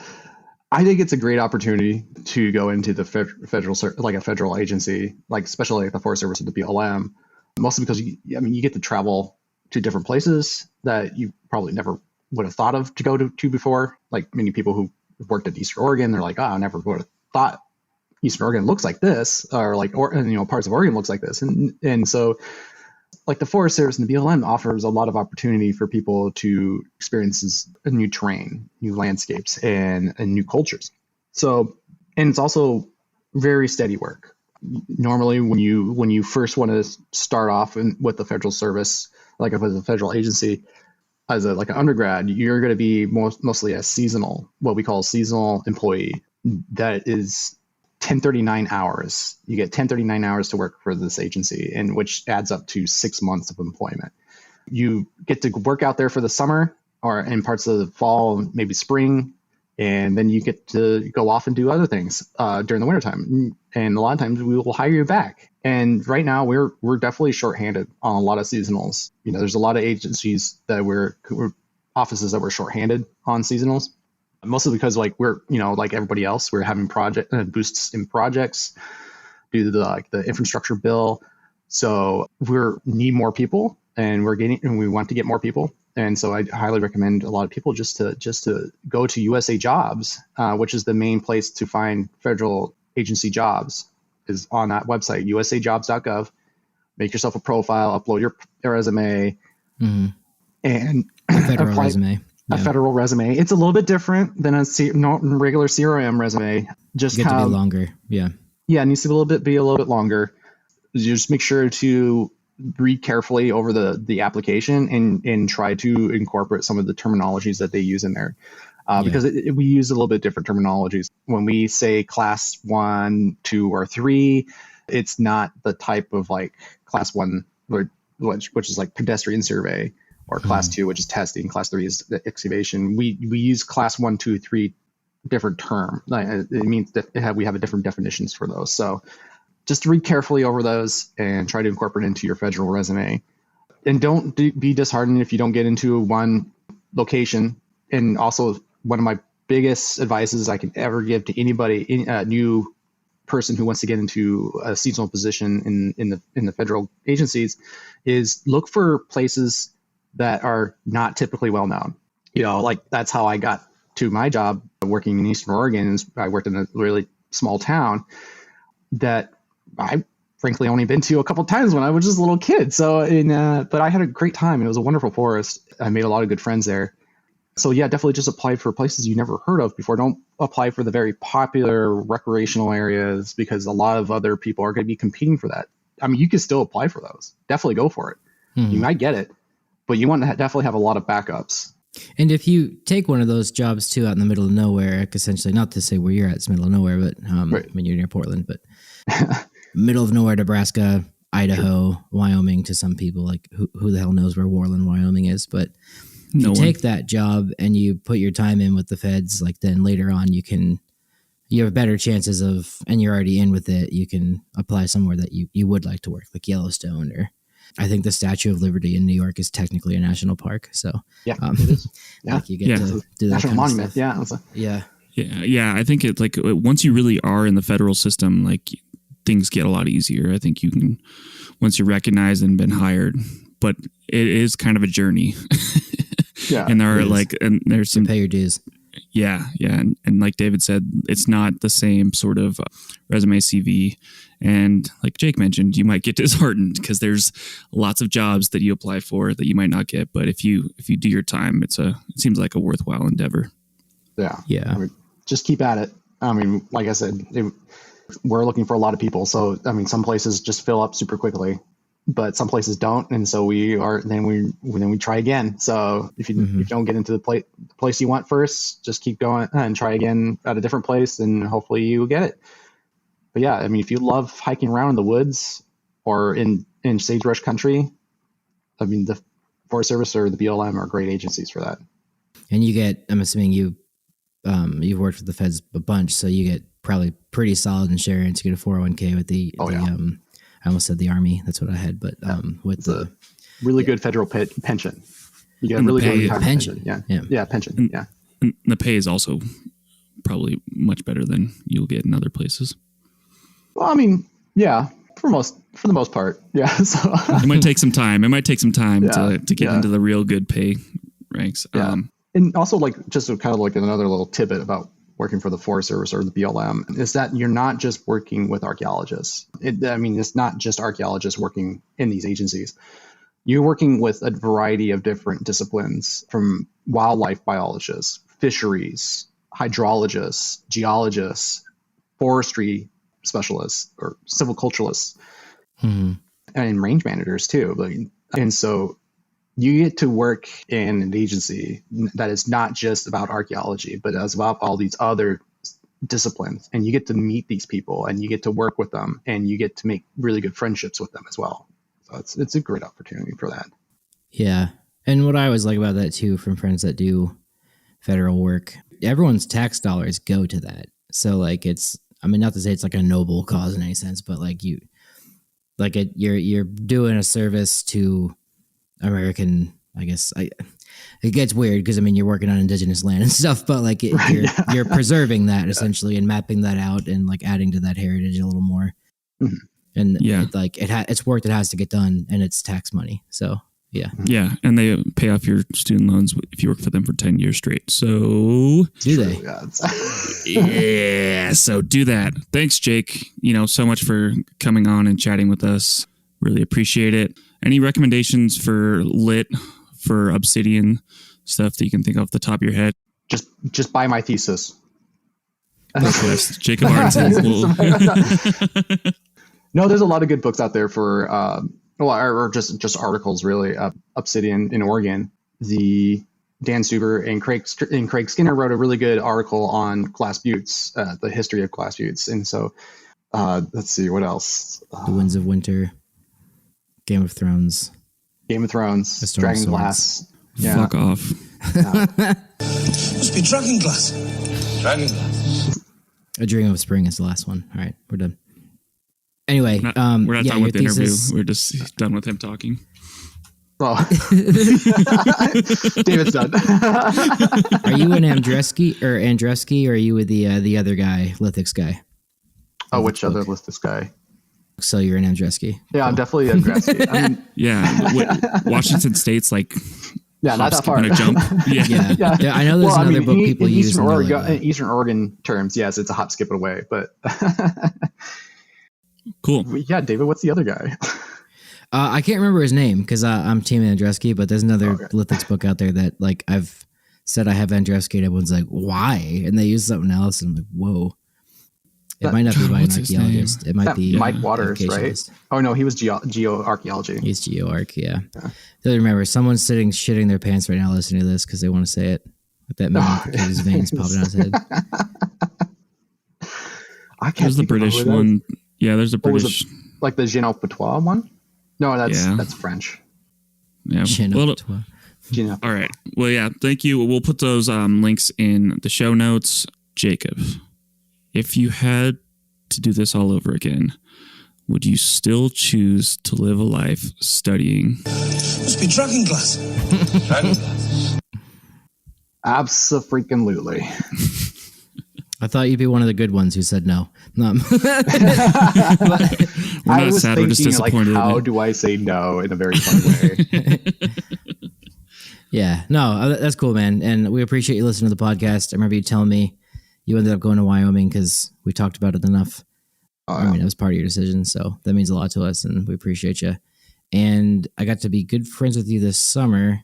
I think it's a great opportunity to go into the a federal agency, like especially like the Forest Service or the BLM, mostly because you get to travel to different places that you probably never would have thought of to go to before. Like many people who worked at Eastern Oregon, they're like, I never would have thought Eastern Oregon looks like this, or parts of Oregon looks like this. And so like the Forest Service and the BLM offers a lot of opportunity for people to experience a new terrain, new landscapes, and new cultures. So, and it's also very steady work. Normally when you first want to start off with the federal service, like if it's a federal agency, as an undergrad, you're going to be mostly what we call a seasonal employee. That is 1039 hours. You get 1039 hours to work for this agency, and which adds up to 6 months of employment. You get to work out there for the summer or in parts of the fall, maybe spring, and then you get to go off and do other things during the wintertime. And a lot of times we will hire you back. And right now we're definitely shorthanded on a lot of seasonals. There's a lot of agencies that offices that were shorthanded on seasonals. Mostly because like we're, like everybody else, we're having project boosts in projects due to the infrastructure bill. So need more people, and we want to get more people. And so I highly recommend a lot of people just to go to USA Jobs, which is the main place to find federal agency jobs, is on that website, usajobs.gov. Make yourself a profile, upload your resume, and a federal resume. A federal resume. It's a little bit different than a regular CRM resume. Just get to be longer. Yeah. Yeah, it needs to be a little bit longer. You just make sure to read carefully over the application and try to incorporate some of the terminologies that they use in there. Because we use a little bit different terminologies. When we say class 1, 2, or 3, it's not the type of like class 1, which is like pedestrian survey, or class 2, which is testing. Class 3 is the excavation. We use class 1, 2, 3 different term. It means that we have a different definitions for those. So just read carefully over those and try to incorporate into your federal resume. And don't be disheartened if you don't get into one location. And also, one of my biggest advices I can ever give to anybody, a new person who wants to get into a seasonal position in the federal agencies, is look for places that are not typically well known. Like that's how I got to my job working in Eastern Oregon. I worked in a really small town that I frankly only been to a couple of times when I was just a little kid. So, but I had a great time, and it was a wonderful forest. I made a lot of good friends there. So yeah, definitely just apply for places you never heard of before. Don't apply for the very popular recreational areas, because a lot of other people are going to be competing for that. I mean, you can still apply for those. Definitely go for it. You might get it, but you want to definitely have a lot of backups. And if you take one of those jobs too out in the middle of nowhere, essentially, not to say where you're at, it's middle of nowhere, but right. When you're near Portland, but middle of nowhere, Nebraska, Idaho, Wyoming, to some people, like who the hell knows where Worland, Wyoming is, but you take that job and you put your time in with the feds, like then later on you have better chances of, and you're already in with it, you can apply somewhere that you would like to work, like Yellowstone, or I think the Statue of Liberty in New York is technically a national park. So yeah, it is. Yeah. Like you get to do that national kind monument. Of stuff. Yeah. Yeah. I think it's like once you really are in the federal system, like things get a lot easier. I think you can, once you're recognized and been hired, but it is kind of a journey. Yeah. And there's some pay your dues. Yeah. And like David said, it's not the same sort of resume CV. And like Jake mentioned, you might get disheartened because there's lots of jobs that you apply for that you might not get. But if you do your time, it seems like a worthwhile endeavor. Yeah. Yeah. I mean, just keep at it. I mean, like I said, we're looking for a lot of people. So, I mean, some places just fill up super quickly, but some places don't. And so we try again. So if you don't get into the place you want first, just keep going and try again at a different place, and hopefully you will get it. But yeah, I mean, if you love hiking around in the woods or in sagebrush country, I mean, the Forest Service or the BLM are great agencies for that. And you get, I'm assuming you've worked with the feds a bunch, so you get probably pretty solid insurance. You get a 401k with I almost said the Army. That's what I had, but with the really good federal pension. You get a really good pension. Yeah, pension. Yeah. And the pay is also probably much better than you'll get in other places. Well, I mean, yeah, for the most part, yeah. So it might take some time. To get into the real good pay ranks. Yeah. And also, like, just kind of like another little tidbit about working for the Forest Service or the BLM is that you're not just working with archaeologists. It's not just archaeologists working in these agencies. You're working with a variety of different disciplines, from wildlife biologists, fisheries, hydrologists, geologists, forestry specialists, or silviculturalists, and range managers too. And so you get to work in an agency that is not just about archaeology, but it's about all these other disciplines. And you get to meet these people, and you get to work with them, and you get to make really good friendships with them as well. So it's a great opportunity for that. Yeah. And what I always like about that too, from friends that do federal work, everyone's tax dollars go to that. So like not to say it's like a noble cause in any sense, but like you're doing a service to American, I guess, it gets weird because I mean you're working on indigenous land and stuff, but like you're preserving that essentially and mapping that out and like adding to that heritage a little more. Mm-hmm. And it's work that has to get done, and it's tax money. So yeah, and they pay off your student loans if you work for them for 10 years straight. So do they? Yeah, so do that. Thanks, Jake. So much for coming on and chatting with us. Really appreciate it. Any recommendations for lit, for obsidian stuff that you can think off the top of your head? Just buy my thesis. Yes, Jacob Arnzen. No, there's a lot of good books out there for, or just articles really. Obsidian in Oregon, the Dan Stuber and Craig Skinner wrote a really good article on glass buttes, the history of glass buttes. And so, let's see, what else? The Winds of Winter, Game of Thrones, Dragonglass. Yeah. Fuck off. Must be Dragonglass. A Dream of Spring is the last one. All right, we're done. Anyway, we're not done with the interview. thesis. We're just done with him talking. Oh. David's done. Are you an Andreski, or are you with the other guy, Lithics guy? Oh, which other Lithics guy? So you're an Andreski. Yeah, I'm definitely an Andreski. I mean, Washington State's like not that far. A jump. Yeah. I know there's another book people use in Eastern Oregon terms. Yes, it's a hop, skip away, but cool. Yeah, David, what's the other guy? I can't remember his name because I'm Team Andreski, but there's another Lithics book out there that like I've said I have Andreski, and everyone's like, why? And they use something else, and I'm like, whoa. It might not be by an archaeologist. It might be Mike Waters, right? Oh no, he was geoarchaeology. He's geoarch, yeah. So remember, someone's shitting their pants right now listening to this because they want to say it with that man with his veins popping out his head. There's the British one. Yeah, there's a British, like the Jean Patois one. No, that's French. Yeah. All right. Well, yeah. Thank you. We'll put those links in the show notes. Jacob, if you had to do this all over again, would you still choose to live a life studying? Must be Dragonglass. Abso-freaking-lutely. I thought you'd be one of the good ones who said no. We're not sad. We're just disappointed. How do I say no in a very fun way? Yeah, no, that's cool, man. And we appreciate you listening to the podcast. I remember you telling me you ended up going to Wyoming because we talked about it enough. I mean, it was part of your decision, so that means a lot to us, and we appreciate you. And I got to be good friends with you this summer.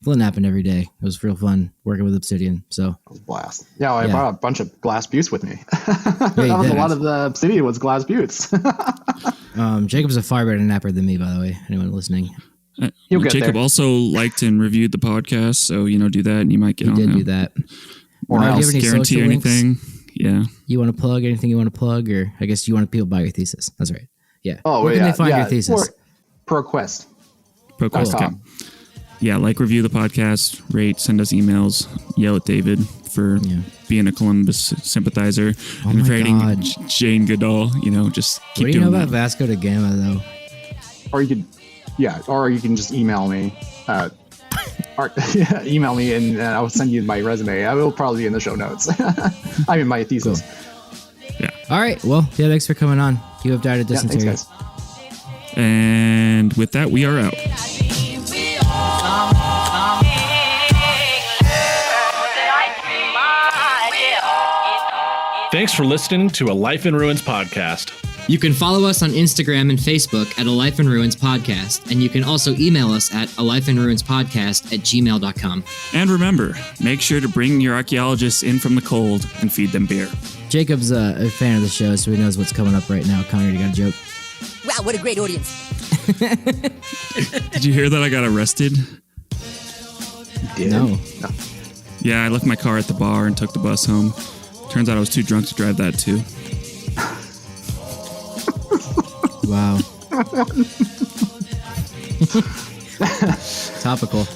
Flint happened every day. It was real fun working with Obsidian. So blast. Yeah, I brought a bunch of glass buttes with me. A lot of the Obsidian was glass buttes. Jacob's a far better napper than me, by the way. Anyone listening? Jacob also liked and reviewed the podcast, so do that, and you might get on. He did do that. Or else guarantee anything. Yeah. You want to plug anything you want to plug, or I guess you want people to buy your thesis. That's right. Yeah. Oh, where can they find your thesis? ProQuest. ProQuest. Okay. Yeah, review the podcast, rate, send us emails, yell at David for being a Columbus sympathizer, and rating Jane Goodall. Just keep doing that. What do you know about Vasco da Gama, though? Or you can just email me. Email me and I'll send you my resume. I will probably be in the show notes. I mean, my thesis. Cool. Yeah. All right. Well, thanks for coming on. You have died of dysentery. Thanks, guys. And with that, we are out. Thanks for listening to A Life in Ruins podcast. You can follow us on Instagram and Facebook at A Life in Ruins Podcast, and you can also email us at alifeinruinspodcast@gmail.com. And remember, make sure to bring your archaeologists in from the cold and feed them beer. Jacob's a fan of the show, so he knows what's coming up right now. Connor, you got a joke? Wow, what a great audience. Did you hear that I got arrested? No. Yeah, I left my car at the bar and took the bus home. Turns out I was too drunk to drive that too. Wow. Topical.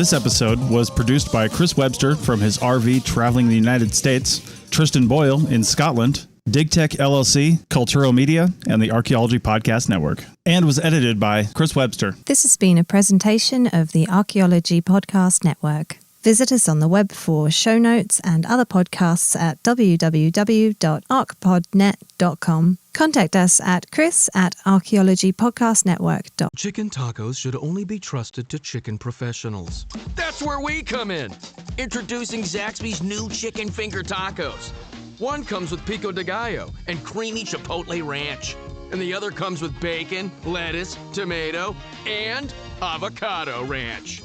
This episode was produced by Chris Webster from his RV traveling the United States, Tristan Boyle in Scotland, DigTech LLC, Cultural Media, and the Archaeology Podcast Network, and was edited by Chris Webster. This has been a presentation of the Archaeology Podcast Network. Visit us on the web for show notes and other podcasts at www.archpodnet.com. Contact us at chris@archaeologypodcastnetwork.com. Chicken tacos should only be trusted to chicken professionals. That's where we come in. Introducing Zaxby's new chicken finger tacos. One comes with pico de gallo and creamy chipotle ranch. And the other comes with bacon, lettuce, tomato, and avocado ranch.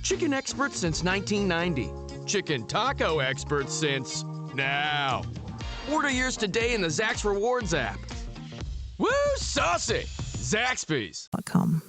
Chicken experts since 1990. Chicken taco experts since now. Order yours today in the Zax Rewards app. Woo, saucy! Zaxby's. .com.